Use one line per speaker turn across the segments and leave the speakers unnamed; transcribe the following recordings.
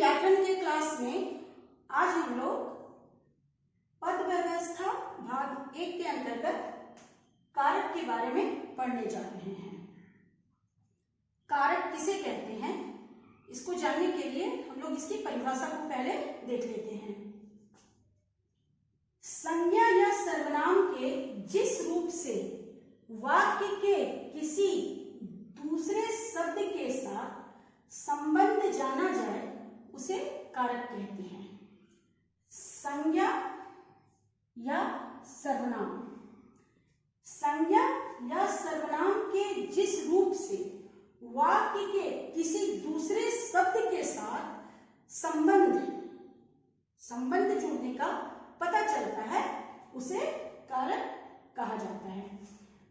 व्याकरण के क्लास में आज हम लोग पद व्यवस्था भाग 1 के अंतर्गत कारक के बारे में पढ़ने जा रहे हैं। कारक किसे कहते हैं, इसको जानने के लिए हम लोग इसकी परिभाषा को पहले देख लेते हैं। संज्ञा या सर्वनाम के जिस रूप से वाक्य के किसी दूसरे शब्द के साथ संबंध जाना जाए उसे कारक कहते हैं। संज्ञा या सर्वनाम, संज्ञा या सर्वनाम के जिस रूप से वाक्य के किसी दूसरे शब्द के साथ संबंध जोड़ने का पता चलता है उसे कारक कहा जाता है।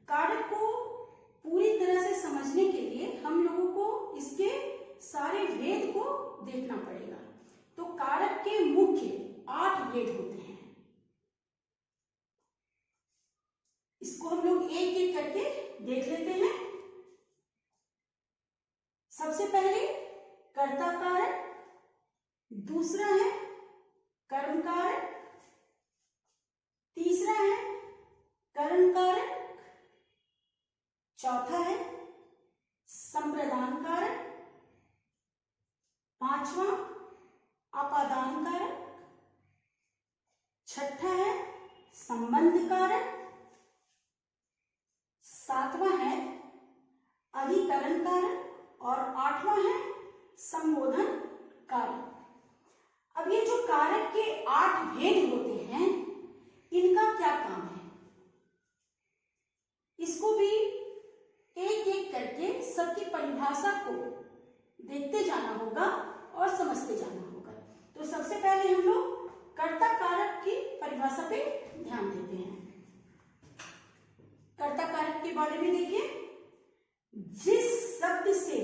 कारक को पूरी तरह से समझने के लिए हम लोगों को इसके सारे भेद को देखना पड़ेगा। तो कारक के मुख्य 8 भेद होते हैं। इसको हम लोग एक एक करके देख लेते हैं। सबसे पहले कर्ता कारक, दूसरा है कर्म कारक, तीसरा है करण कारक, चौथा है संप्रदान कारक, पांचवा अपादान कारक, छठा है संबंध कारक, सातवां है अधिकरण कारक और आठवां है संबोधन कारक। अब ये जो कारक के 8 भेद होते हैं, इनका क्या काम है, इसको भी एक एक करके सबकी परिभाषा को देखते जाना होगा और समझते जाना होगा। तो सबसे पहले हम लोग कर्ता कारक की परिभाषा पे ध्यान देते हैं। कर्ता कारक के बारे में देखिए, जिस शब्द से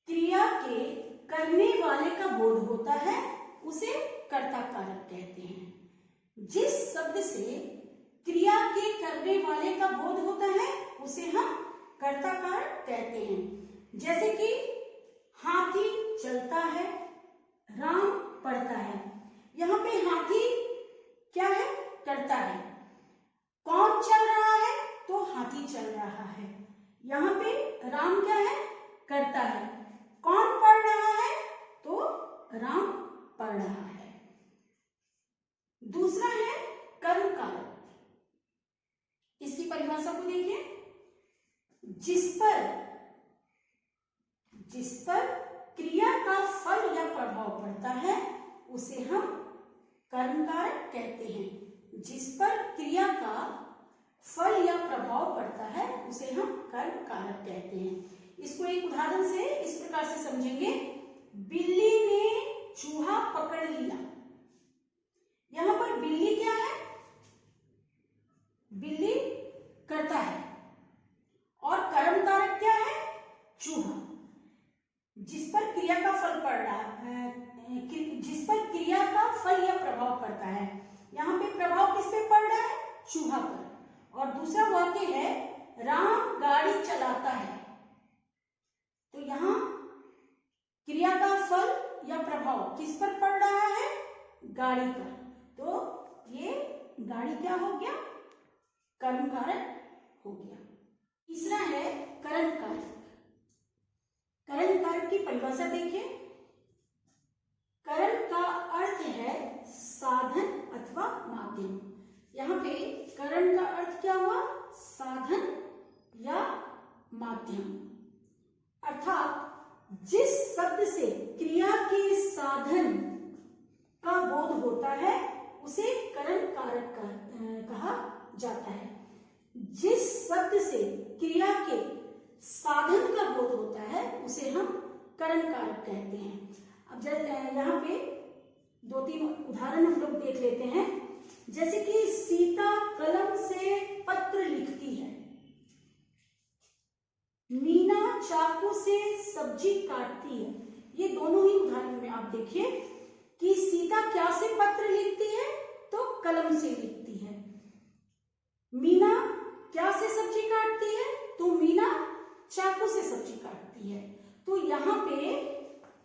क्रिया के करने वाले का बोध होता है उसे कर्ता कारक कहते हैं। जिस शब्द से क्रिया के करने वाले का बोध होता है उसे हम कर्ता कारक कहते हैं। जैसे कि हाथी चलता है, राम पढ़ता है। यहाँ पे हाथी क्या है, कर्ता है। कौन चल रहा है, तो हाथी चल रहा है। यहाँ पे राम क्या है, कर्ता है। कौन पढ़ रहा है, तो राम पढ़ रहा है। दूसरा है कर्म कारक। इसकी परिभाषा को देखिए, जिस पर क्रिया का फल या प्रभाव पड़ता है उसे हम कर्म कारक कहते हैं। जिस पर क्रिया का फल या प्रभाव पड़ता है उसे हम कर्म कारक कहते हैं। इसको एक उदाहरण से इस प्रकार से समझेंगे। बिल्ली ने चूहा पकड़ लिया। यहां पर बिल्ली क्या है, बिल्ली कर्ता है और कर्म कारक क्या है, चूहा। जिस पर क्रिया का फल पड़ रहा है, जिस पर क्रिया का फल या प्रभाव पड़ता है। यहाँ पे प्रभाव किस पे पड़ रहा है, चूहा पर। और दूसरा वाक्य है राम गाड़ी चलाता है। तो यहाँ क्रिया का फल या प्रभाव किस पर पड़ रहा है, गाड़ी पर। तो ये गाड़ी क्या हो गया, कर्म कारक हो गया। तीसरा है करण कारक। करण कारक की परिभाषा देखिए। करण का अर्थ है साधन अथवा माध्यम। यहाँ पे करण का अर्थ क्या हुआ, साधन या माध्यम। अर्थात जिस शब्द से क्रिया के साधन का बोध होता है उसे करण कारक कहा जाता है। जिस शब्द से क्रिया के साधन का बोध होता है उसे हम करण कारक कहते हैं। अब यहाँ पे 2-3 उदाहरण हम लोग देख लेते हैं। जैसे कि सीता कलम से पत्र लिखती है, मीना चाकू से सब्जी काटती है। ये दोनों ही उदाहरण में आप देखिए कि सीता क्या से पत्र लिखती है, तो कलम से लिखती है। मीना क्या से सब्जी काटती है, तो मीना चाकू से सब्जी काटती है। तो यहाँ पे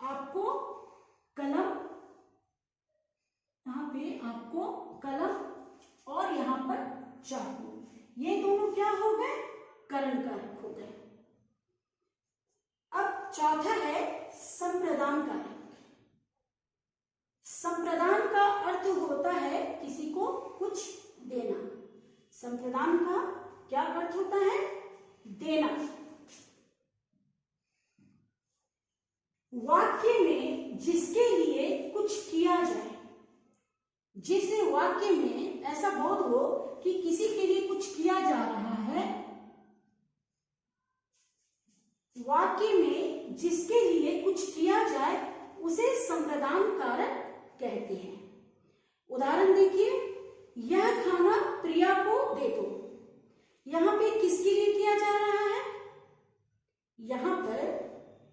आपको चाकू, ये दोनों क्या हो गए? करण कारक हो गए। अब चौथा है संप्रदान कारक। संप्रदान का अर्थ होता है किसी को कुछ देना। संप्रदान का क्या अर्थ होता है? देना। वाक्य में जिसके लिए कुछ किया जाए, जिस वाक्य में ऐसा बोध हो कि किसी के लिए कुछ किया जा रहा है, वाक्य में जिसके लिए कुछ किया जाए उसे संप्रदान कारक कहते हैं। उदाहरण देखिए, यह खाना प्रिया को दे दो। यहां पे किसके लिए किया जा रहा है? यहां पर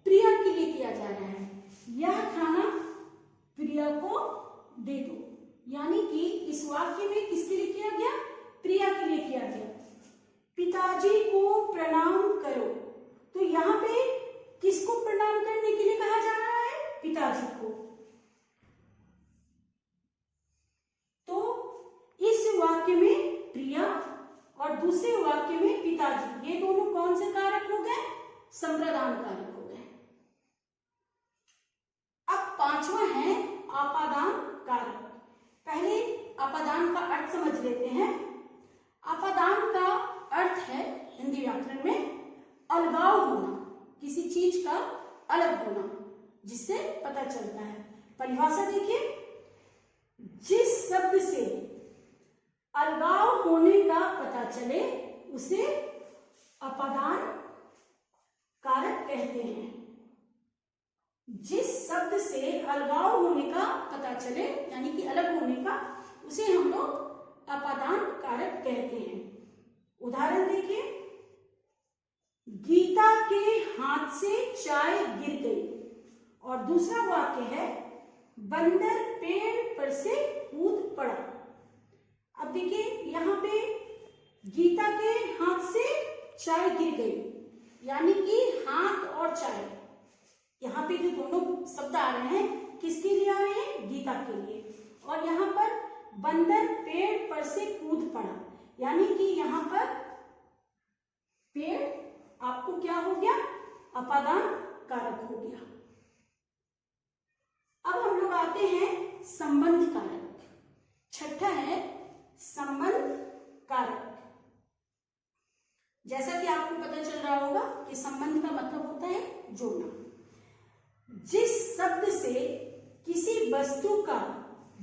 प्रिया के लिए किया जा रहा है। यह खाना प्रिया को दे दो, यानी कि इस वाक्य में किसके लिए किया गया? प्रिया के लिए किया गया। पिताजी को प्रणाम करो, तो यहाँ पे किसको प्रणाम करने के लिए कहा जा रहा है? पिताजी को। तो इस वाक्य में प्रिया और दूसरे वाक्य में पिताजी, ये दोनों कौन से कारक हो गए? संप्रदान कारक हो गए। अब पांचवा है आपादान कारक। पहले आपादान का अर्थ समझ लेते हैं। आपादान का अर्थ है हिंदी व्याकरण में अलगाव होना, किसी चीज का अलग होना, जिससे पता चलता है। परिभाषा देखिए, जिस शब्द से अलगाव होने का पता चले उसे अपादान कारक कहते हैं। जिस शब्द से अलगाव होने का पता चले, यानी कि अलग होने का, उसे हम लोग अपादान कारक कहते हैं। उदाहरण देखिए, गीता के हाथ से चाय गिर गई, और दूसरा वाक्य है बंदर पेड़ पर से कूद पड़ा। अब देखिए, यहाँ पे गीता के हाथ से चाय गिर गई, यानी कि हाथ और चाय, यहाँ पे जो दोनों शब्द आ रहे हैं किसके लिए आ रहे हैं? गीता के लिए। और यहाँ पर बंदर पेड़ पर से कूद पड़ा, यानी कि यहाँ पर पेड़ आपको क्या हो गया? अपादान कारक हो गया। अब हम लोग आते हैं संबंध कारक। छठा है संबंध कारक। जैसा कि आपको पता चल रहा होगा कि संबंध का मतलब होता है जोड़ना। जिस शब्द से किसी वस्तु का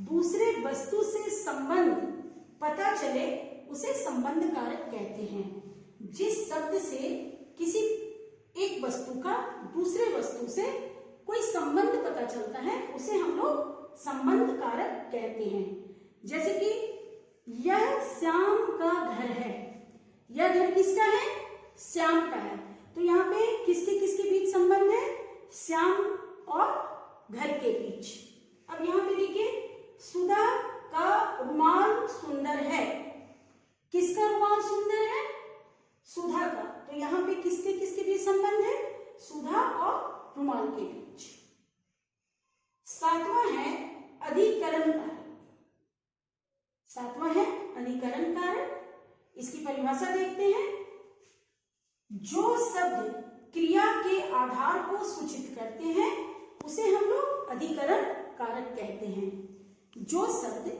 दूसरे वस्तु से संबंध पता चले उसे संबंध कारक कहते हैं। जिस शब्द से किसी एक वस्तु का दूसरे वस्तु से कोई संबंध पता चलता है उसे हम लोग संबंध कारक कहते हैं। जैसे कि यह श्याम का घर है। यह घर किसका है? श्याम का है। तो यहाँ पे किसके किसके बीच संबंध है? श्याम और घर के बीच। अब यहाँ पे देखिए, सुधा का रुमाल सुंदर है। किसका रुमाल सुंदर है? सुधा का। तो यहाँ पे किसके किसके बीच संबंध है? सुधा और रुमाल के बीच। सातवां है अधिकरण कारक। सातवां है अधिकरण कारक। इसकी परिभाषा देखते हैं। जो शब्द क्रिया के आधार को सूचित करते हैं उसे हम लोग अधिकरण कारक कहते हैं। जो शब्द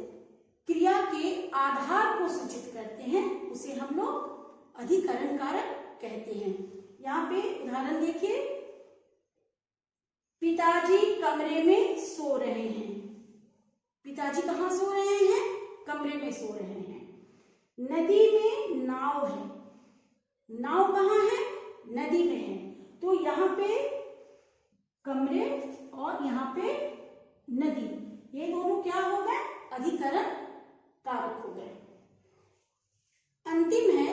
क्रिया के आधार को सूचित करते हैं उसे हम लोग अधिकरण कारक कहते हैं। यहाँ पे उदाहरण देखिए, पिताजी कमरे में सो रहे हैं। पिताजी कहाँ सो रहे हैं? कमरे में सो रहे हैं। नदी में नाव है। नाव कहाँ है? नदी में है। तो यहाँ पे कमरे और यहाँ पे नदी, ये दोनों क्या हो गए? अधिकरण कारक हो गए। अंतिम है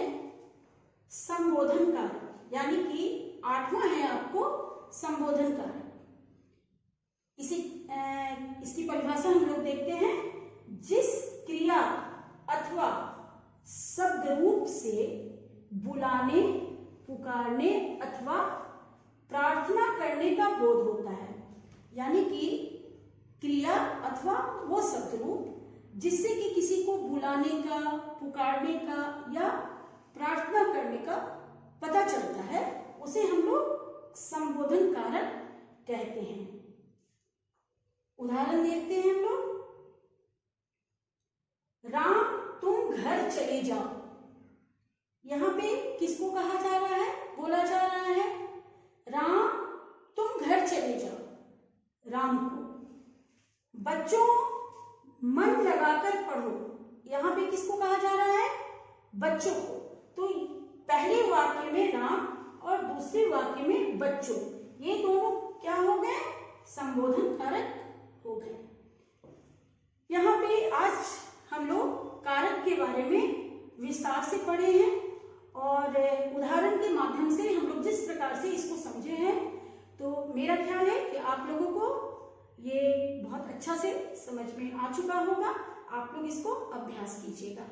संबोधन कारक, यानी कि आठवां है आपको संबोधन कारक। इसकी परिभाषा हम लोग देखते हैं। जिस क्रिया अथवा शब्द रूप से बुलाने, पुकारने अथवा प्रार्थना करने का बोध होता है, यानी कि क्रिया अथवा वो शब्द रूप जिससे कि किसी को बुलाने का, पुकारने का या प्रार्थना करने का पता चलता है, उसे हम लोग संबोधन कारक कहते हैं। उदाहरण देखते हैं हम लोग। राम तुम घर चले जाओ। यहाँ पे किसको कहा जा रहा है, बोला जा रहा है? राम तुम घर चले जाओ, राम को। बच्चों मन लगाकर पढ़ो, यहाँ पे किसको कहा जा रहा है? बच्चों को। तो पहले वाक्य में राम और दूसरे वाक्य में बच्चों, ये दोनों क्या हो गए? संबोधन कारक हो गए। यहाँ पे आज हम लोग कारक के बारे में विस्तार से पढ़े हैं और उदाहरण के माध्यम से हम लोग जिस प्रकार से इसको समझे हैं, तो मेरा ख्याल है कि आप लोगों को ये बहुत अच्छा से समझ में आ चुका होगा। आप लोग इसको अभ्यास कीजिएगा।